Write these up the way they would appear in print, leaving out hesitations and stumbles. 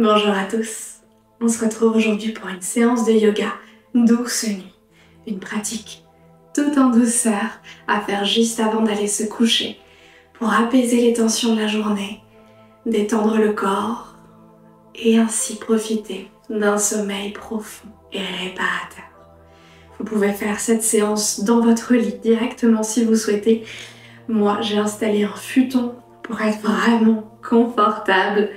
Bonjour à tous, on se retrouve aujourd'hui pour une séance de yoga douce nuit, une pratique tout en douceur à faire juste avant d'aller se coucher pour apaiser les tensions de la journée, détendre le corps et ainsi profiter d'un sommeil profond et réparateur. Vous pouvez faire cette séance dans votre lit directement si vous souhaitez. Moi, j'ai installé un futon pour être vraiment confortable.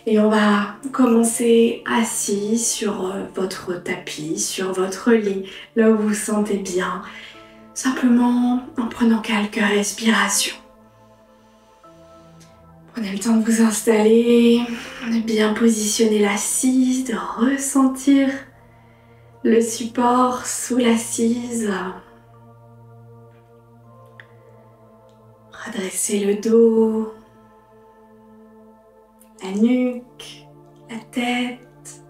Et on va commencer assis sur votre tapis, sur votre lit, là où vous vous sentez bien, simplement en prenant quelques respirations. Prenez le temps de vous installer, de bien positionner l'assise, de ressentir le support sous l'assise. Redressez le dos, la nuque, la tête.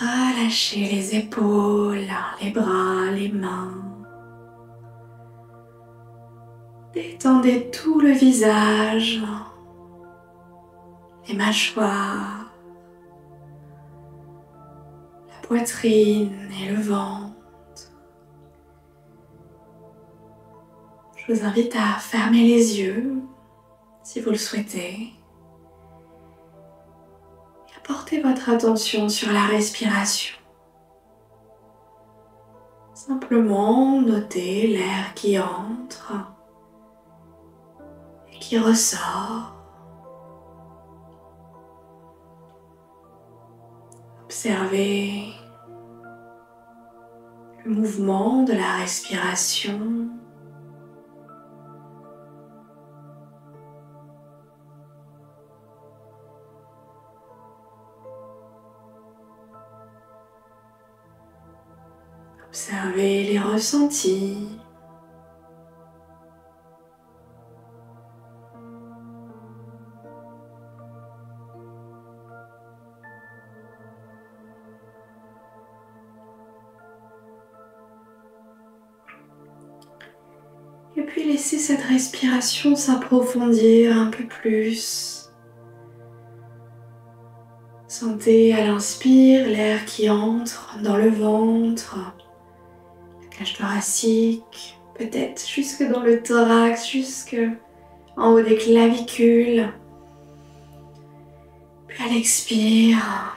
Relâchez les épaules, les bras, les mains. Détendez tout le visage, les mâchoires, la poitrine et le ventre. Je vous invite à fermer les yeux si vous le souhaitez. Portez votre attention sur la respiration. Simplement notez l'air qui entre et qui ressort. Observez le mouvement de la respiration. Observez les ressentis. Et puis laissez cette respiration s'approfondir un peu plus. Sentez à l'inspire l'air qui entre dans le ventre. Cage thoracique, peut-être jusque dans le thorax, jusque en haut des clavicules. Puis à l'expire,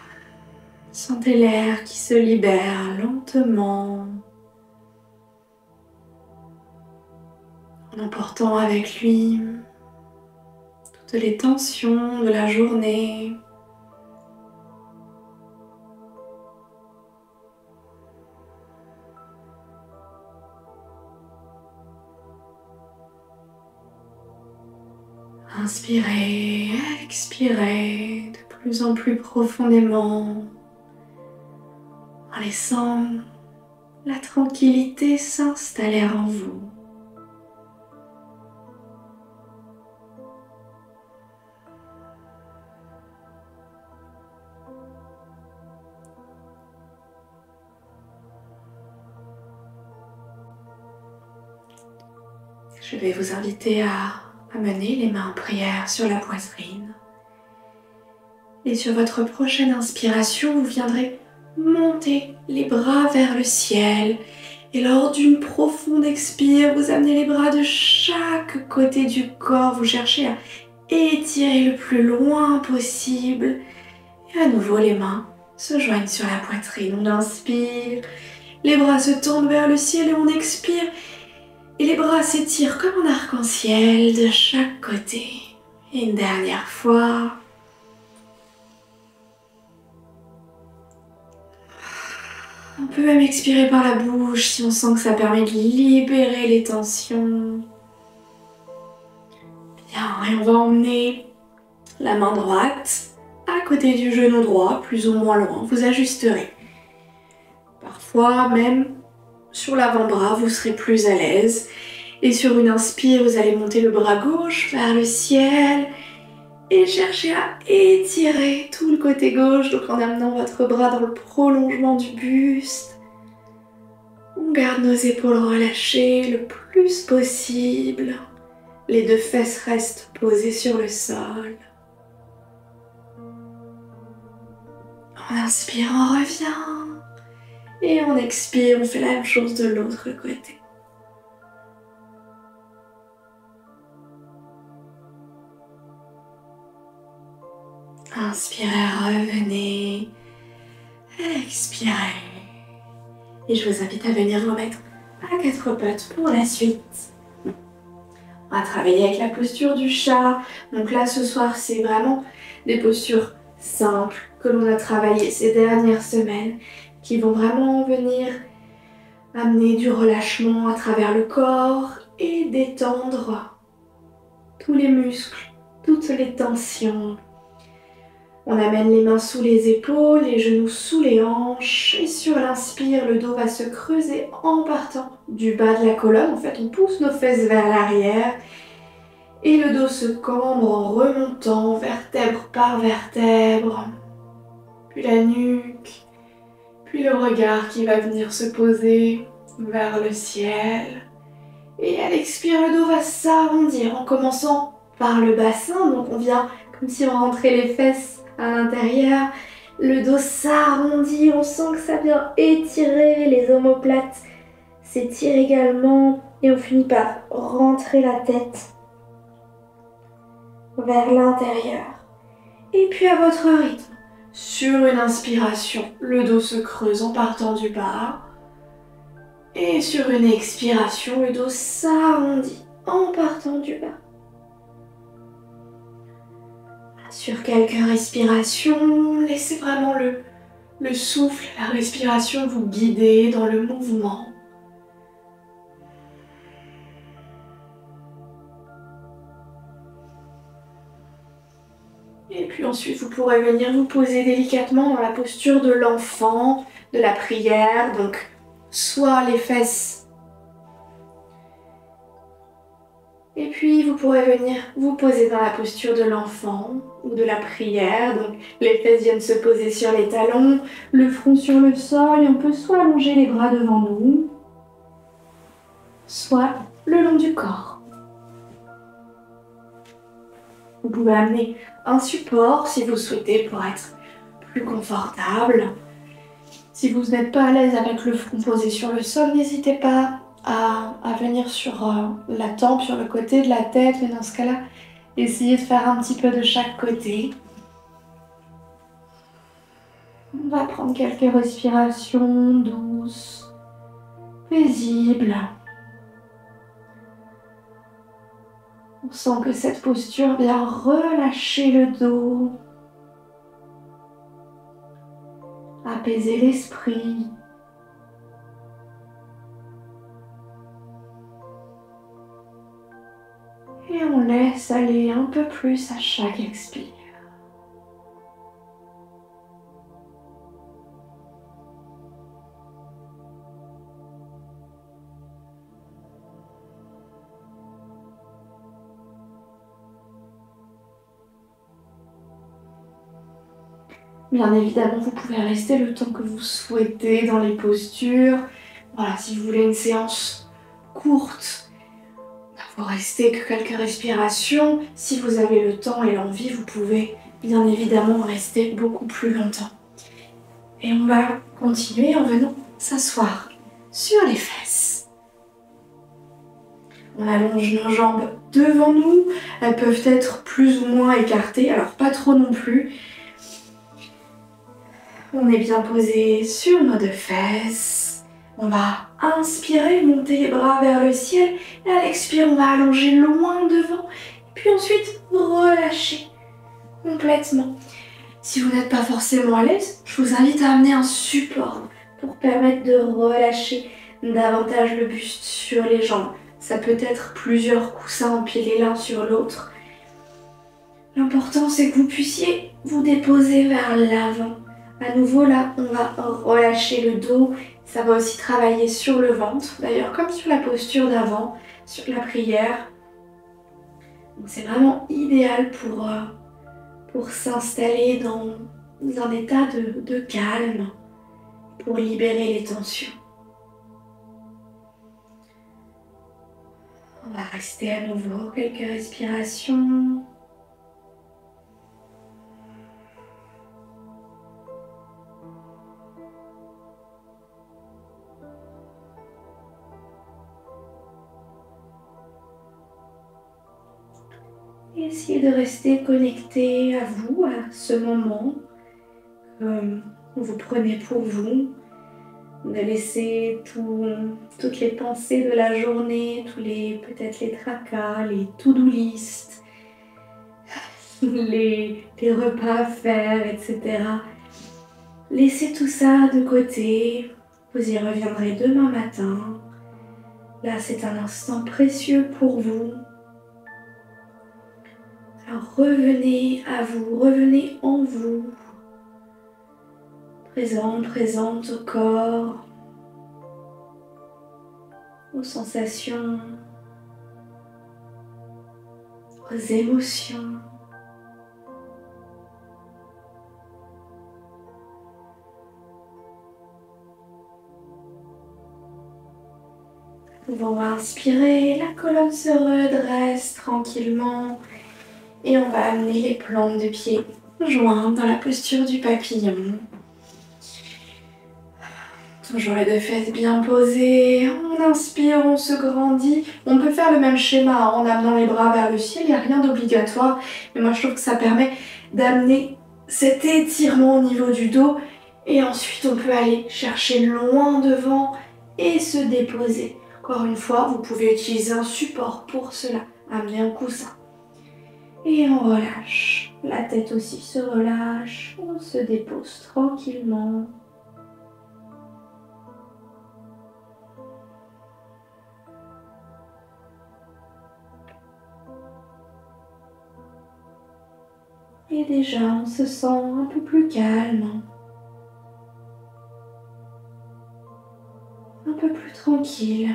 sentez l'air qui se libère lentement, en emportant avec lui toutes les tensions de la journée. Inspirez, expirez de plus en plus profondément en laissant la tranquillité s'installer en vous. Je vais vous inviter à mener les mains en prière sur la poitrine. Et sur votre prochaine inspiration, vous viendrez monter les bras vers le ciel. Et lors d'une profonde expire, vous amenez les bras de chaque côté du corps. Vous cherchez à étirer le plus loin possible. Et à nouveau, les mains se joignent sur la poitrine. On inspire, les bras se tendent vers le ciel et on expire. Et les bras s'étirent comme un arc-en-ciel de chaque côté. Et une dernière fois. On peut même expirer par la bouche si on sent que ça permet de libérer les tensions. Bien, et on va emmener la main droite à côté du genou droit, plus ou moins loin. Vous ajusterez. Parfois même sur l'avant-bras, vous serez plus à l'aise. Et sur une inspire, vous allez monter le bras gauche vers le ciel et chercher à étirer tout le côté gauche, donc en amenant votre bras dans le prolongement du buste. On garde nos épaules relâchées le plus possible. Les deux fesses restent posées sur le sol. On inspire, on revient. Et on expire, on fait la même chose de l'autre côté. Inspirez, revenez. Expirez. Et je vous invite à venir vous mettre à quatre pattes pour la suite. On va travailler avec la posture du chat. Donc là, ce soir, c'est vraiment des postures simples que l'on a travaillées ces dernières semaines qui vont vraiment venir amener du relâchement à travers le corps et détendre tous les muscles, toutes les tensions. On amène les mains sous les épaules, les genoux sous les hanches et sur l'inspire, le dos va se creuser en partant du bas de la colonne. En fait, on pousse nos fesses vers l'arrière et le dos se cambre en remontant vertèbre par vertèbre. Puis la nuque, puis le regard qui va venir se poser vers le ciel. Et à l'expire, le dos va s'arrondir en commençant par le bassin. Donc on vient comme si on rentrait les fesses à l'intérieur. Le dos s'arrondit, on sent que ça vient étirer les omoplates. S'étire également et on finit par rentrer la tête vers l'intérieur. Et puis à votre rythme, sur une inspiration, le dos se creuse en partant du bas. Et sur une expiration, le dos s'arrondit en partant du bas. Sur quelques respirations, laissez vraiment le souffle, la respiration vous guider dans le mouvement. Et puis ensuite, vous pourrez venir vous poser délicatement dans la posture de l'enfant, de la prière. Donc, soit les fesses. Et puis, vous pourrez venir vous poser dans la posture de l'enfant ou de la prière. Donc, les fesses viennent se poser sur les talons, le front sur le sol. Et on peut soit allonger les bras devant nous, soit le long du corps. Vous pouvez amener un support si vous souhaitez pour être plus confortable. Si vous n'êtes pas à l'aise avec le front posé sur le sol, n'hésitez pas à venir sur la tempe, sur le côté de la tête. Mais dans ce cas-là, essayez de faire un petit peu de chaque côté. On va prendre quelques respirations douces, paisibles. On sent que cette posture vient relâcher le dos, apaiser l'esprit. Et on laisse aller un peu plus à chaque expire. Bien évidemment, vous pouvez rester le temps que vous souhaitez dans les postures. Voilà, si vous voulez une séance courte, vous restez que quelques respirations. Si vous avez le temps et l'envie, vous pouvez bien évidemment rester beaucoup plus longtemps. Et on va continuer en venant s'asseoir sur les fesses. On allonge nos jambes devant nous. Elles peuvent être plus ou moins écartées, alors pas trop non plus. On est bien posé sur nos deux fesses. On va inspirer, monter les bras vers le ciel. Et à l'expire, on va allonger loin devant. Et puis ensuite, relâcher complètement. Si vous n'êtes pas forcément à l'aise, je vous invite à amener un support pour permettre de relâcher davantage le buste sur les jambes. Ça peut être plusieurs coussins empilés l'un sur l'autre. L'important, c'est que vous puissiez vous déposer vers l'avant. À nouveau, là, on va relâcher le dos. Ça va aussi travailler sur le ventre, d'ailleurs, comme sur la posture d'avant, sur la prière. Donc, c'est vraiment idéal pour s'installer dans un état de calme, pour libérer les tensions. On va rester à nouveau quelques respirations. Essayez de rester connecté à vous, à ce moment que vous prenez pour vous. De laisser toutes les pensées de la journée, peut-être les tracas, les to-do list, les repas à faire, etc. Laissez tout ça de côté. Vous y reviendrez demain matin. Là, c'est un instant précieux pour vous. Alors revenez à vous, revenez en vous. Présente au corps, aux sensations, aux émotions. Nous pouvons inspirer, la colonne se redresse tranquillement et on va amener les plantes de pied jointes dans la posture du papillon. Toujours les deux fesses bien posées. On inspire, on se grandit. On peut faire le même schéma en amenant les bras vers le ciel. Il n'y a rien d'obligatoire. Mais moi, je trouve que ça permet d'amener cet étirement au niveau du dos. Et ensuite, on peut aller chercher loin devant et se déposer. Encore une fois, vous pouvez utiliser un support pour cela. Amener un coussin. Et on relâche. La tête aussi se relâche. On se dépose tranquillement. Et déjà, on se sent un peu plus calme, un peu plus tranquille.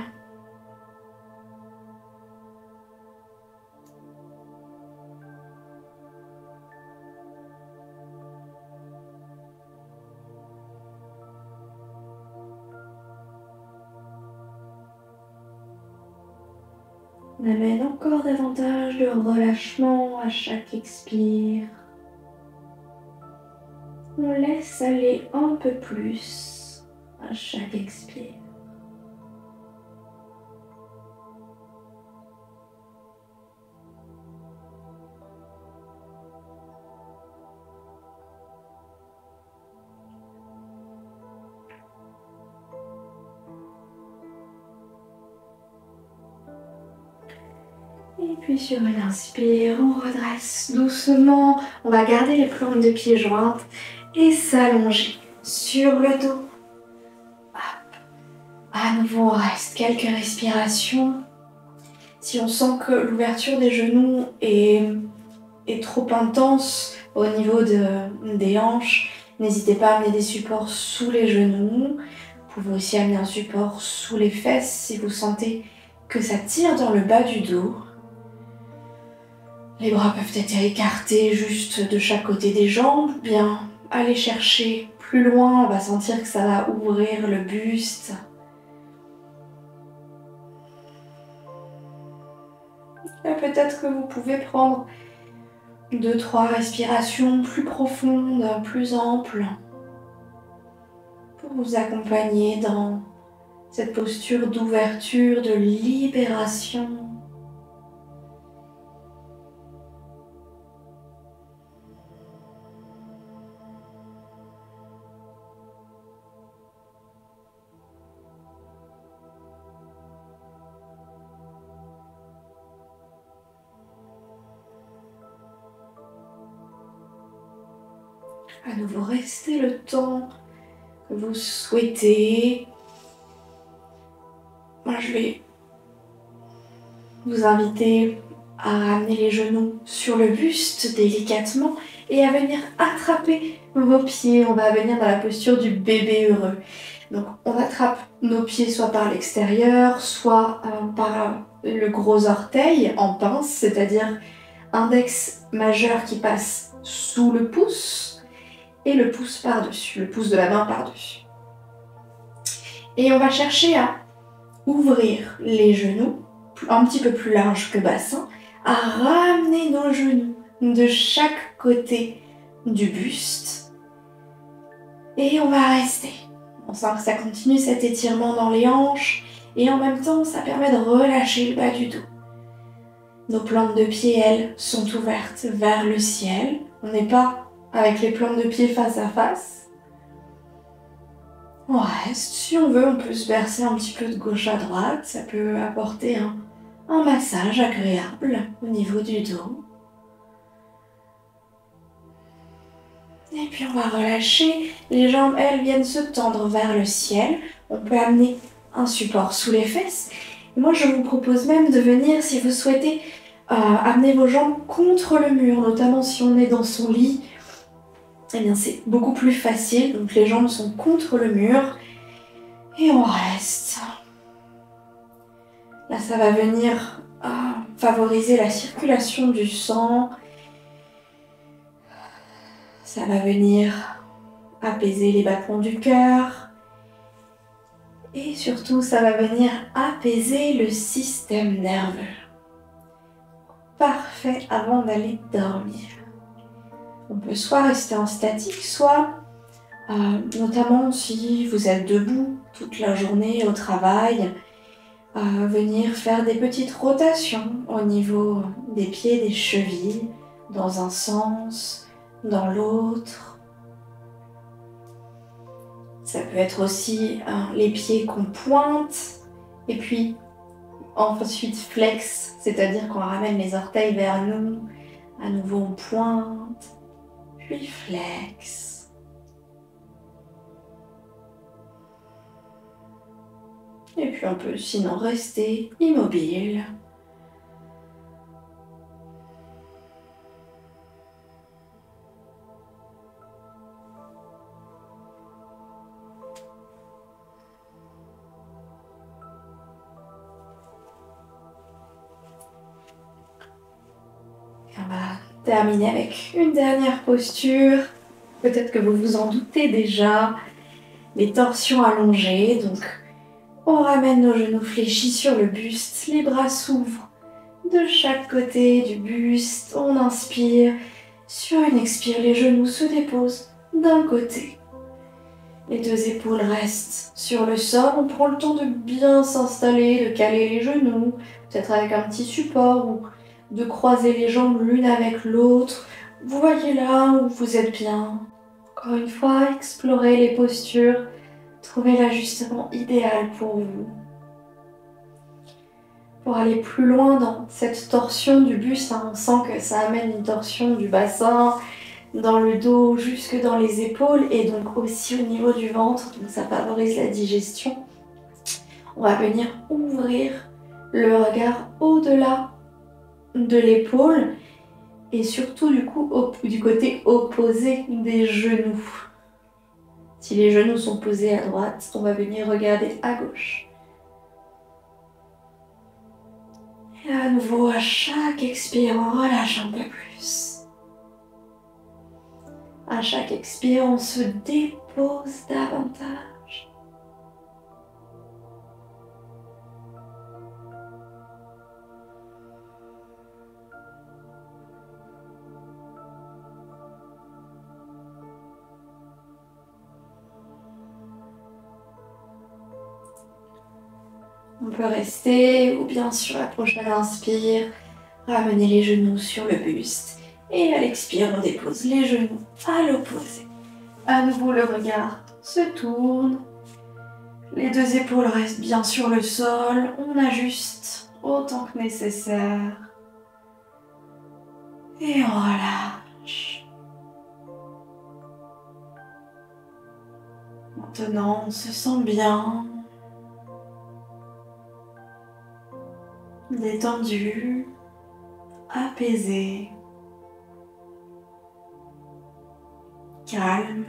On amène encore davantage de relâchement à chaque expire. On laisse aller un peu plus à chaque expire. Et puis sur une inspire, on redresse doucement. On va garder les plantes de pied jointes et s'allonger sur le dos. Hop. À nouveau, on reste quelques respirations. Si on sent que l'ouverture des genoux est trop intense au niveau des hanches, n'hésitez pas à amener des supports sous les genoux. Vous pouvez aussi amener un support sous les fesses si vous sentez que ça tire dans le bas du dos. Les bras peuvent être écartés juste de chaque côté des jambes, ou bien aller chercher plus loin, on va sentir que ça va ouvrir le buste. Et peut-être que vous pouvez prendre 2-3 respirations plus profondes, plus amples, pour vous accompagner dans cette posture d'ouverture, de libération. À nouveau, restez le temps que vous souhaitez. Moi, je vais vous inviter à ramener les genoux sur le buste délicatement et à venir attraper vos pieds. On va venir dans la posture du bébé heureux. Donc, on attrape nos pieds soit par l'extérieur, soit par le gros orteil en pince, c'est-à-dire index majeur qui passe sous le pouce et le pouce par-dessus, le pouce de la main par-dessus. Et on va chercher à ouvrir les genoux, un petit peu plus large que bassin, à ramener nos genoux de chaque côté du buste. Et on va rester. On sent que ça continue cet étirement dans les hanches et en même temps, ça permet de relâcher le bas du dos. Nos plantes de pied, elles, sont ouvertes vers le ciel. On n'est pas avec les plantes de pied face à face. On reste. Si on veut, on peut se bercer un petit peu de gauche à droite. Ça peut apporter un massage agréable au niveau du dos. Et puis on va relâcher. Les jambes, elles, viennent se tendre vers le ciel. On peut amener un support sous les fesses. Et moi, je vous propose même de venir, si vous souhaitez, amener vos jambes contre le mur, notamment si on est dans son lit. Eh bien, c'est beaucoup plus facile. Donc, les jambes sont contre le mur. Et on reste. Là, ça va venir favoriser la circulation du sang. Ça va venir apaiser les battements du cœur. Et surtout, ça va venir apaiser le système nerveux. Parfait avant d'aller dormir. On peut soit rester en statique, soit, notamment si vous êtes debout toute la journée au travail, venir faire des petites rotations au niveau des pieds, des chevilles, dans un sens, dans l'autre. Ça peut être aussi les pieds qu'on pointe et puis ensuite flex, c'est-à-dire qu'on ramène les orteils vers nous, à nouveau on pointe, puis flex. Et puis on peut sinon rester immobile. On va terminer avec une dernière posture. Peut-être que vous vous en doutez déjà. Les torsions allongées. Donc, on ramène nos genoux fléchis sur le buste. Les bras s'ouvrent de chaque côté du buste. On inspire. Sur une expire, les genoux se déposent d'un côté. Les deux épaules restent sur le sol. On prend le temps de bien s'installer, de caler les genoux. Peut-être avec un petit support ou de croiser les jambes l'une avec l'autre. Vous voyez là où vous êtes bien. Encore une fois, explorez les postures. Trouvez l'ajustement idéal pour vous. Pour aller plus loin dans cette torsion du buste, on sent que ça amène une torsion du bassin, dans le dos, jusque dans les épaules et donc aussi au niveau du ventre. Donc ça favorise la digestion. On va venir ouvrir le regard au-delà de l'épaule et surtout du coup du côté opposé des genoux. Si les genoux sont posés à droite, on va venir regarder à gauche. Et à nouveau, à chaque expire, on relâche un peu plus. À chaque expire, on se dépose davantage. On peut rester ou bien sur la prochaine inspire, ramener les genoux sur le buste et à l'expire on dépose les genoux à l'opposé. À nouveau le regard se tourne, les deux épaules restent bien sur le sol, on ajuste autant que nécessaire et on relâche. Maintenant on se sent bien. Détendu, apaisé, calme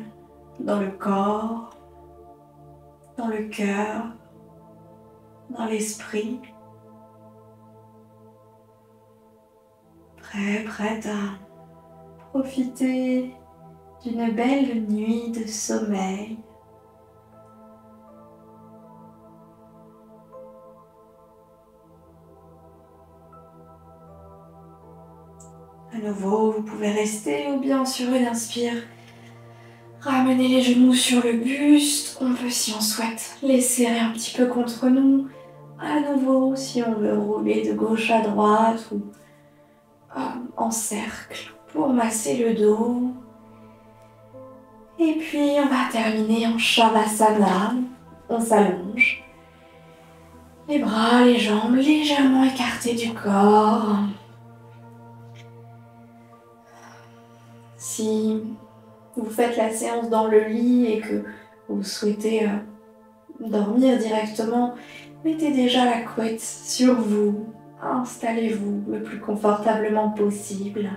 dans le corps, dans le cœur, dans l'esprit, prête à profiter d'une belle nuit de sommeil. À nouveau, vous pouvez rester ou bien sur une inspire, ramener les genoux sur le buste. On peut, si on souhaite, les serrer un petit peu contre nous. À nouveau, si on veut rouler de gauche à droite ou en cercle pour masser le dos. Et puis on va terminer en Shavasana. On s'allonge. Les bras, les jambes légèrement écartés du corps. Si vous faites la séance dans le lit et que vous souhaitez dormir directement, mettez déjà la couette sur vous. Installez-vous le plus confortablement possible.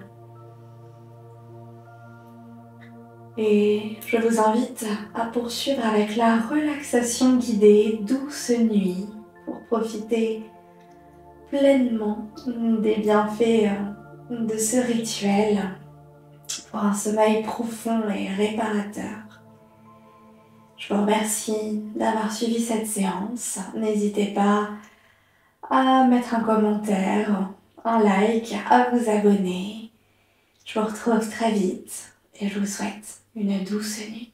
Et je vous invite à poursuivre avec la relaxation guidée Douce Nuit pour profiter pleinement des bienfaits de ce rituel pour un sommeil profond et réparateur. Je vous remercie d'avoir suivi cette séance. N'hésitez pas à mettre un commentaire, un like, à vous abonner. Je vous retrouve très vite et je vous souhaite une douce nuit.